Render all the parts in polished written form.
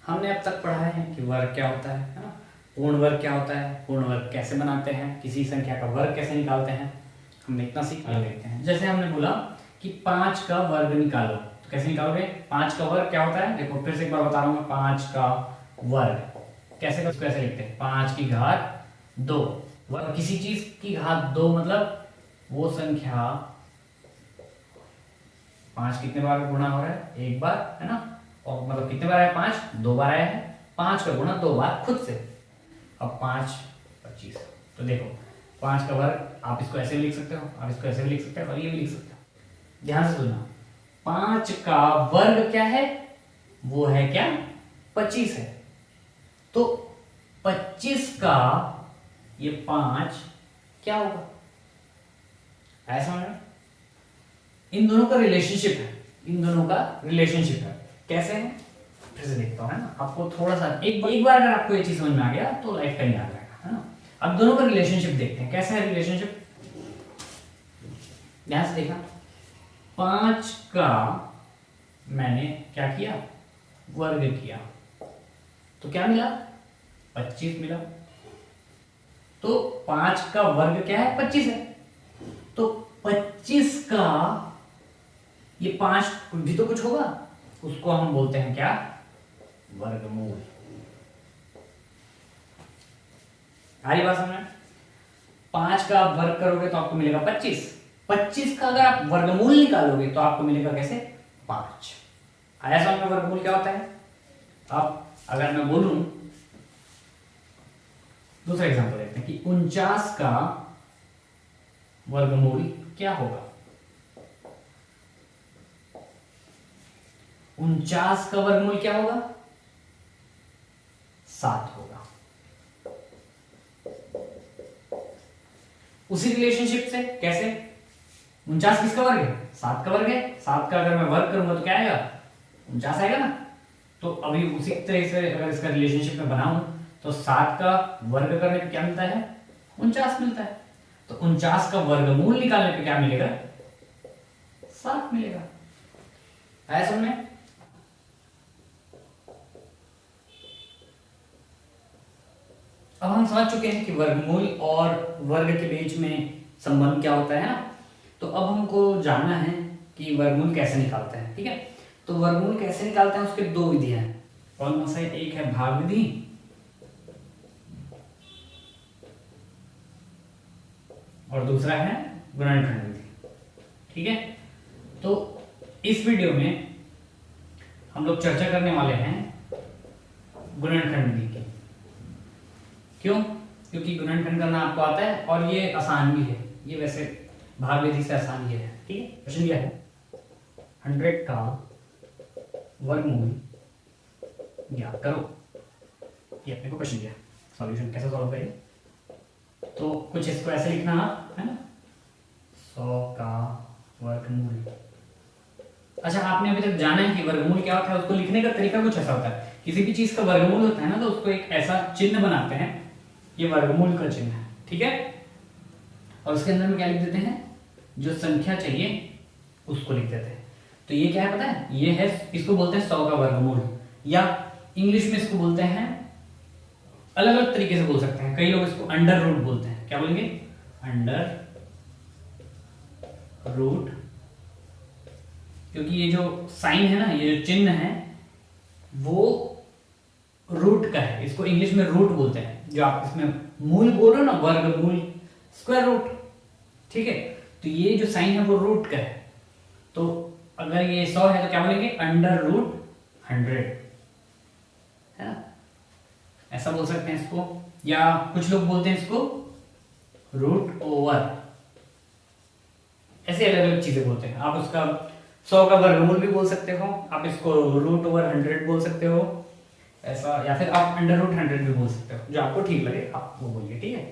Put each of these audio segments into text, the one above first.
हमने अब तक पढ़ा है कि वर्ग क्या होता है ना, पूर्ण वर्ग क्या होता है, पूर्ण वर्ग कैसे बनाते हैं, किसी संख्या का वर्ग कैसे निकालते हैं, हमने इतना सीख लेते हैं। जैसे हमने बोला कि 5 का वर्ग निकालो, तो कैसे निकालोगे? 5 का वर्ग क्या होता है? देखो फिर से एक बार बता रहा हूँ मैं, 5 का वर्ग कैसे कैसे लिखते हैं? 5 की घात 2। किसी चीज की घात 2 मतलब वो संख्या 5 कितने बार गुणा हो रहा है? एक बार, है ना? और मतलब कितने बार आया? 5 2 बार आया है। 5 का गुणा 2 बार खुद से। अब 5 25। तो देखो 5 का वर्ग आप इसको ऐसे भी लिख सकते हो, आप इसको ऐसे भी लिख सकते हो और ये भी लिख सकते हो। ध्यान से सुनना, 5 का वर्ग क्या है? वो है क्या? 25 है। तो 25 का ये 5 क्या होगा? ऐसा है, इन दोनों का रिलेशनशिप है, इन दोनों का रिलेशनशिप है। कैसे है? फिर से देखता हूं, है ना? आपको थोड़ा सा एक बार अगर आपको ये चीज समझ में आ गया तो लाइफ टाइम याद रहेगा, है ना? अब दोनों का रिलेशनशिप देखते हैं, कैसा है रिलेशनशिप? ध्यान से देखना, 5 का मैंने क्या किया? वर्ग किया, तो क्या मिला? 25 मिला। तो 5 का वर्ग क्या है? 25 है। तो 25 का ये 5 भी तो कुछ होगा, उसको हम बोलते हैं क्या? वर्गमूल। आ रही बात समझ? 5 का आप वर्ग करोगे तो आपको मिलेगा 25। 25 का अगर आप वर्गमूल निकालोगे तो आपको मिलेगा कैसे? 5। आया समझ में वर्गमूल क्या होता है? अब अगर मैं बोलूं, दूसरा एग्जांपल देखते हैं कि 49 का वर्गमूल क्या होगा? 49 का वर्गमूल क्या होगा? 7 होगा। उसी रिलेशनशिप से कैसे? 49 किसका वर्ग है? 7 का वर्ग है। 7 का अगर मैं वर्ग करूंगा तो क्या आएगा? 49 आएगा ना। तो अभी उसी तरह से अगर इसका रिलेशनशिप में बनाऊं तो 7 का वर्ग करने पे क्या मिलता है? 49 मिलता है। तो 49 का वर्गमूल निकालने पे क्या मिलेगा? 7 मिलेगा। आया समझ में? अब हम समझ चुके हैं कि वर्गमूल और वर्ग के बीच में संबंध क्या होता है ना। तो अब हमको जानना है कि वर्गमूल कैसे निकालते हैं। ठीक है, तो वर्गमूल कैसे निकालते हैं उसके 2 विधियां हैं। कौन सा? एक है भाग विधि और दूसरा है गुणनखंड विधि। ठीक है, तो इस वीडियो में हम लोग चर्चा करने वाले हैं गुणनखंड विधि की। क्यों? क्योंकि गुणनखंड करना आपको आता है और ये आसान भी है। ये वैसे भाग विधि से आसान ही है। ठीक है, क्वेश्चन क्या है? 100 का वर्गमूल ज्ञात करो। ये अपने को क्वेश्चन दिया, सॉल्यूशन कैसे सॉल्व करें? तो कुछ इसको ऐसे लिखना है ना, 100 का वर्गमूल। अच्छा, आपने अभी तक जाना है कि वर्गमूल क्या होता है। उसको लिखने का तरीका कुछ ऐसा होता है, किसी भी चीज का वर्गमूल होता है ना तो उसको एक ऐसा चिन्ह बनाते हैं, ये वर्गमूल का चिन्ह है। ठीक है, और उसके अंदर में क्या लिख देते हैं? जो संख्या चाहिए उसको लिख देते हैं। तो ये क्या है पता है? ये है, इसको बोलते हैं 100 का वर्गमूल, या इंग्लिश में इसको बोलते हैं, अलग अलग तरीके से बोल सकते हैं। कई लोग इसको अंडर रूट बोलते हैं। क्या बोलेंगे? अंडर रूट, क्योंकि ये जो साइन है ना, ये जो चिन्ह है वो रूट का है। इसको इंग्लिश में रूट बोलते हैं। जो आप इसमें मूल बोल रहे हो ना, वर्गमूल, स्क्वायर रूट। ठीक है, तो ये जो साइन है वो रूट का है। तो अगर ये 100 है तो क्या बोलेंगे? अंडर रूट 100, है ना? ऐसा बोल सकते हैं इसको, या कुछ लोग बोलते हैं इसको रूट ओवर। ऐसे अलग अलग चीजें बोलते हैं। आप उसका 100 का वर्गमूल भी बोल सकते हो, आप इसको रूट ओवर 100 बोल सकते हो ऐसा, या फिर आप अंडर रूट 100 भी बोल सकते हो। जो आपको ठीक लगे आप वो बोलिए। ठीक है,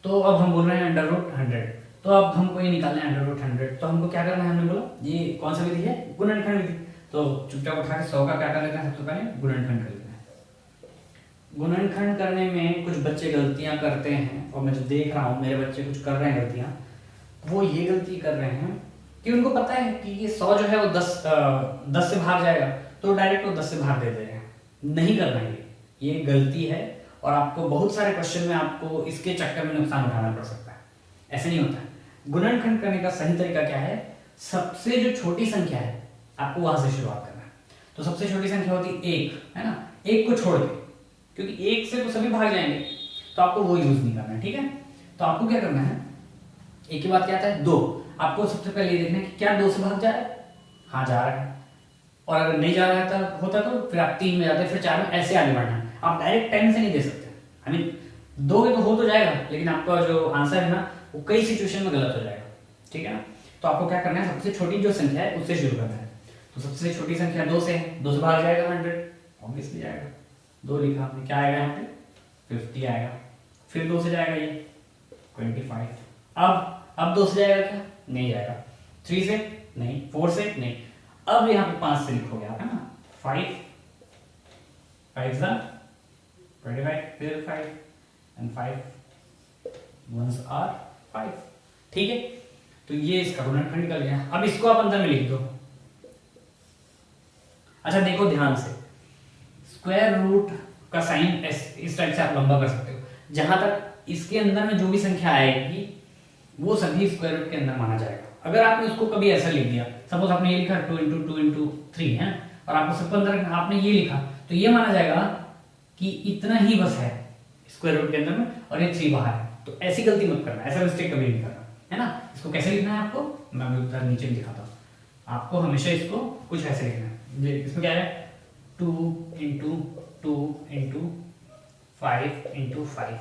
तो अब हम बोल रहे हैं अंडर रूट 100। तो अब हमको ये निकालना है अंडर रूट 100। तो हमको क्या करना है? हमने बोला ये कौन सा विधि है? गुणनखंड विधि। तो चुपचाप उठा के 100 का क्या कर लेते हैं? सबसे पहले गुणनखंड कर लेते हैं। गुणनखंड करने में कुछ बच्चे गलतियां करते हैं, और मैं जो देख रहा हूँ मेरे बच्चे कुछ कर रहे हैं गलतियां। वो ये गलती कर रहे हैं कि उनको पता है कि ये 100 जो है वो 10 से भाग जाएगा, तो डायरेक्ट वो 10 से भाग दे दे रहे हैं। नहीं करना ये गलती है, और आपको बहुत सारे क्वेश्चन में आपको इसके चक्कर में नुकसान उठाना पड़ सकता है। ऐसे नहीं होता है। गुणनखंड करने का सही तरीका क्या है, सबसे जो छोटी संख्या है आपको वहां से शुरुआत करना है। तो सबसे छोटी संख्या होती है 1, है ना, 1 को छोड़ के, क्योंकि 1 से तो सभी भाग जाएंगे, तो आपको वो यूज नहीं करना है, ठीक है। तो आपको क्या करना है, एक ही बात क्या आता है 2, आपको सबसे पहले ये देखना है कि क्या 2 से भाग जा रहा है, हाँ जा रहा है, और अगर नहीं जा रहा था होता तो फिर आप 3 में जाते, फिर 4 में, ऐसे आगे बढ़ना है। आप डायरेक्ट 10 से नहीं दे सकते, आई मीन दोगे तो हो तो जाएगा, लेकिन आपका जो आंसर है ना वो कई सिचुएशन में गलत हो जाएगा, ठीक है ना। तो आपको क्या करना है, सबसे छोटी जो संख्या है उससे शुरू करना है। तो सबसे छोटी संख्या 2 से है, 2 से भाग जाएगा 100, ऑब्वियसली जाएगा। 2 लिखा आपने, क्या आएगा यहाँ पे 50 आएगा। फिर 2 से जाएगा ये 25। अब 2 से जाएगा क्या, नहीं जाएगा। 3 से नहीं, 4 से नहीं, अब यहाँ पे 5 से लिखोगे आप, है ना, 5 5 25, फिर 5 एंड 5 1s are 5, ठीक है। तो ये इसका गुणनखंड निकल गया। अब इसको आप अंदर में लिख दो। अच्छा देखो ध्यान से, स्क्वायर रूट का साइन इस टाइप से आप लंबा कर सकते हो। जहां तक इसके अंदर में जो भी संख्या आएगी वो सभी स्क्वायर रूट के अंदर माना जाएगा। अगर आपने उसको कभी ऐसा लिख दिया, सपोज आपने ये लिखा 2 × 2 × 3 है, और आपको सब अंदर आपने ये लिखा, तो ये माना जाएगा कि इतना ही बस है स्क्वायर रूट के अंदर में, और ये 3 बाहर है। तो ऐसी गलती मत करना, ऐसा मिस्टेक कभी नहीं करना, है ना। इसको कैसे लिखना है आपको, मैं अभी उधर नीचे दिखाता हूँ। आपको हमेशा इसको कुछ ऐसे लिखना है। इसमें क्या है, 2 × 2 × 5 × 5,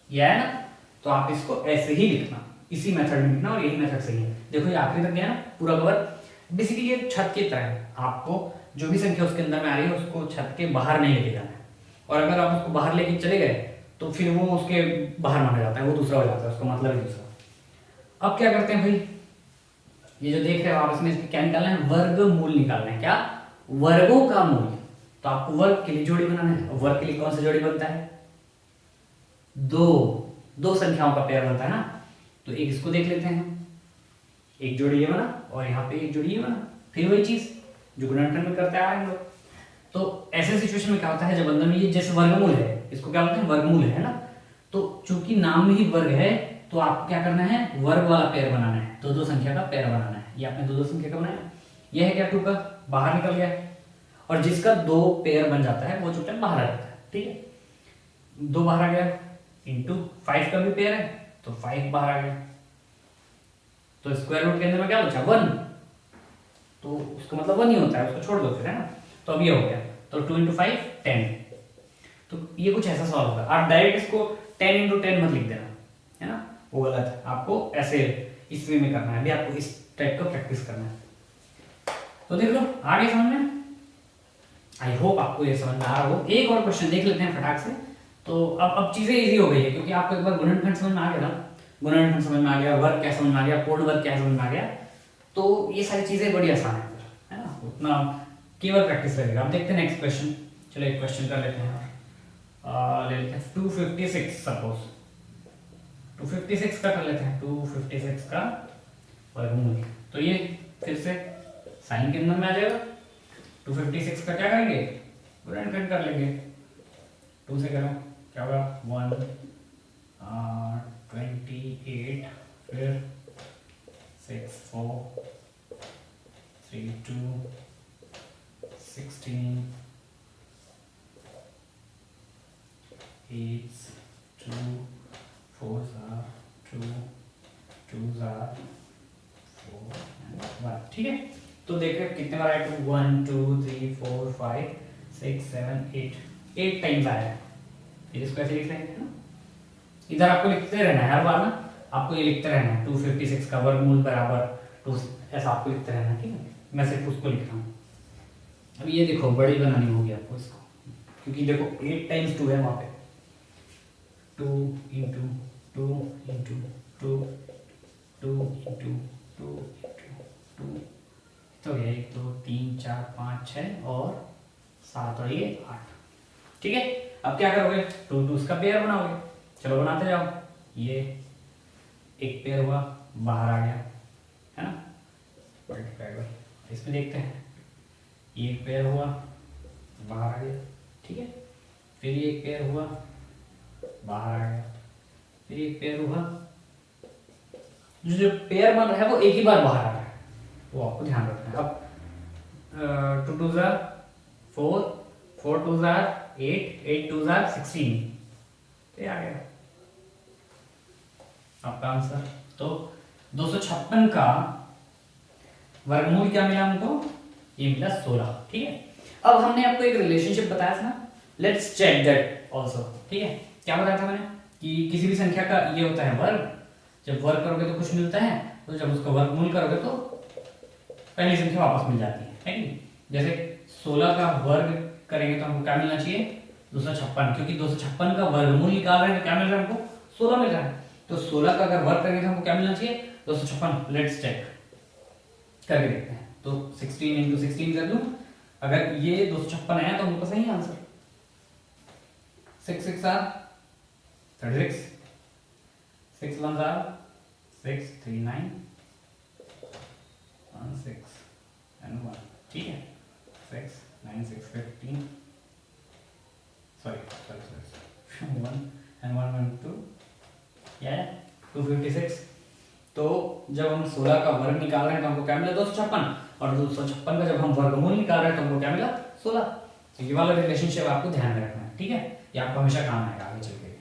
यह है ना। तो आप इसको ऐसे ही लिखना, इसी मेथड में लिखना, और यही मेथड सही है। देखो ये आखिरी तक गया ना पूरा कवर। बेसिकली ये छत की तरह है, आपको जो भी संख्या उसके अंदर में आ रही है उसको छत के बाहर नहीं लेके जाना है। और अगर आप उसको बाहर लेके चले गए तो फिर वो उसके बाहर माना जाता है, वो दूसरा हो जाता है, उसका मतलब है दूसरा। अब क्या करते हैं भाई, ये जो देख रहे हो आप, इसमें क्या निकालना है, वर्गमूल निकालना है। क्या, वर्गों का मूल। तो आपको वर्ग के लिए जोड़ी बनाना है। वर्ग के लिए कौन सा जोड़ी बनता है, दो संख्याओं का पेयर बनता है ना। तो एक इसको देख लेते हैं, एक जोड़ी ये बना, और यहाँ पे एक जोड़ी ये बना। फिर वही चीज जो गुणनखंड में करते आए हम लोग। तो ऐसे सिचुएशन में क्या होता है, जब अंदर में ये जैसे वर्गमूल है, इसको क्या बोलते हैं, वर्गमूल है ना। तो चूंकि नाम में ही वर्ग है, तो आपको क्या करना है, वर्ग वाला पेयर बनाना है, दो संख्या का पेयर बनाना है। ये आपने दो संख्या का बनाया, ये है क्या 2 का, बाहर निकल गया। और जिसका 2 पेयर बन जाता है वो चुपचाप बाहर आ जाता है, ठीक है। 2 बाहर आ गया, इंटू 5 का भी पेयर है तो 5 बाहर आ गया। तो स्क्वायर रूट के अंदर में क्या बचा, 1। तो उसका मतलब 1 ही होता है, उसको छोड़ दो फिर, है ना। तो अब ये हो गया, तो 2 × 5 10। तो ये कुछ ऐसा सवाल होगा। आप डायरेक्ट इसको 10 × 10 मत लिख देना, है ना, वो गलत है। आपको ऐसे इस वे में करना है, अभी आपको इस टाइप का प्रैक्टिस करना है। तो देख लो आ गए समझ में। आई होप आपको ये समझ में आ रहा हो। एक और क्वेश्चन देख लेते हैं फटाक से। तो अब चीजें इजी हो गई है, क्योंकि आपको एक बार गुणनखंड समझ में आ गया ना, गुणनखंड समझ में आ गया, वर्ग क्या समझ में आ गया, पूर्ण वर्ग क्या समझ में आ गया, तो ये सारी चीजें बड़ी आसान है ना। उतना केवल प्रैक्टिस लगेगा। अब देखते हैं नेक्स्ट क्वेश्चन। चलो एक क्वेश्चन कर लेते हैं, ले लेते हैं 256। सपोज 256 का कर लेते हैं, 256 का वर्गमूल। तो ये फिर से साइन के अंदर में आ जाएगा। 256 का क्या करेंगे, गुणनखंड कर लेंगे। 2 से करो, क्या होगा 1 28, फिर 6 4 3 2 16 8 2 4 2 2 4 1, ठीक है। तो देखिए कितने बार आया, 1 2 3 4 5 6 7 8 टाइम्स आया है। फिर इसको ऐसे लिख लेंगे ना, इधर आपको लिखते रहना है हर बार ना, आपको ये लिखते रहना है 256 का वर्गमूल बराबर 2, ऐसा आपको लिखते रहना है, ठीक है। मैं सिर्फ उसको लिख रहा हूँ। अब ये देखो बड़ी बनानी होगी आपको इसको, क्योंकि देखो 8 टाइम्स 2 है वहां पे। 2 × 2 × 2 2 × 2 2 तो ये 1 2 3 4 5 6 और 7 और ये 8, ठीक है। अब क्या करोगे, 2 2 का पेयर बनाओगे। चलो बनाते जाओ। ये एक पेयर हुआ, बाहर आ गया, है ना, मल्टीप्लाई बाय। इसमें देखते हैं, ये एक पेयर हुआ, बाहर आ गया, ठीक है। फिर ये एक पेयर हुआ, बाहर आ गया, फिर एक पेयर हुआ। जो पेयर बन रहा है वो एक ही बार बाहर आ रहा है, वो आपको ध्यान रखना है। अब 2 2 जार 4, 4 2 जार 8, 8 2 जार 16, ये आ गया आपका आंसर। तो 256 का वर्गमूल क्या मिला हमको, ये मिला 16, ठीक है। अब हमने आपको एक रिलेशनशिप बताया था ना, लेट्स चेक दैट आल्सो, ठीक है। क्या बताया था मैंने कि किसी भी संख्या का ये होता है वर्ग, जब वर्ग करोगे तो कुछ मिलता है, तो जब उसका वर्गमूल करोगे तो पहली संख्या वापस मिल जाती है कि नहीं। जैसे 16 का वर्ग करेंगे तो हमको क्या मिलना चाहिए, 256, क्योंकि 256 का वर्गमूल निकाल रहे हैं तो क्या मिल रहा है हमको, 16 मिल रहा है। तो 16 का अगर वर्ग करेंगे तो हमको क्या मिलना चाहिए, 256। लेट्स चेक करके देखते हैं। तो 16 इंटू 16 कर दूं, अगर ये 256 आया तो हमको सही आंसर। 6 6 आर 36, 6 1 आर 6 3 9 1 6 and 1, ठीक है। 6 9 6 15, sorry 1 and 1 1 2, yeah 256। तो जब हम 16 का वर्ग निकाल रहे हैं तो हमको क्या मिला, 256, और 256 का जब हम वर्गमूल निकाल रहे हैं तो हमको क्या मिला, 16। तो ये वाला रिलेशनशिप आपको ध्यान में रखना है, ठीक है। ये आपको हमेशा काम आएगा आगे चल के।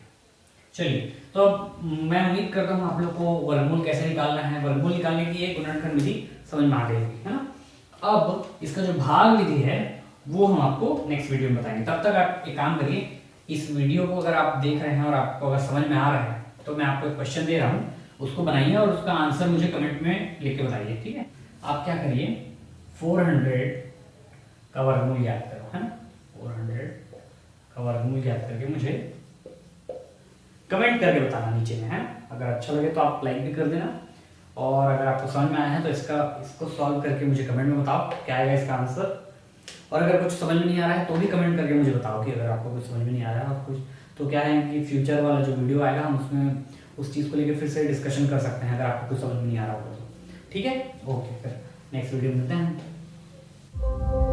चलिए, तो अब मैं उम्मीद करता हूँ आप लोग को वर्गमूल कैसे निकालना है, वर्गमूल निकालने की एक गुणनखंड विधि समझ में आ गई होगी, है ना। अब इसका जो भाग विधि है वो हम आपको नेक्स्ट वीडियो में बताएंगे। तब तक आप एक काम करिए, इस वीडियो को अगर आप देख रहे हैं और आपको अगर समझ में आ रहा है तो मैं आपको एक क्वेश्चन दे रहा हूँ, उसको बनाइए और उसका आंसर मुझे कमेंट में लिख के बताइए, ठीक है। आप क्या करिए, 400 का वर्गमूल ज्ञात करो, है ना। 400 का वर्गमूल ज्ञात करके मुझे कमेंट करके बताना नीचे में, है। अगर अच्छा लगे तो आप लाइक भी कर देना, और अगर आपको समझ में आया है तो इसको सॉल्व करके मुझे कमेंट में बताओ क्या आएगा इसका आंसर। और अगर कुछ समझ में नहीं आ रहा है तो भी कमेंट करके मुझे बताओ कि अगर आपको कुछ समझ में नहीं आ रहा है और कुछ, तो क्या है कि फ्यूचर वाला जो वीडियो आएगा हम उसमें उस चीज़ को लेकर फिर से डिस्कशन कर सकते हैं अगर आपको कुछ समझ में नहीं आ रहा होगा तो, ठीक है। ओके, फिर नेक्स्ट वीडियो में मिलते हैं।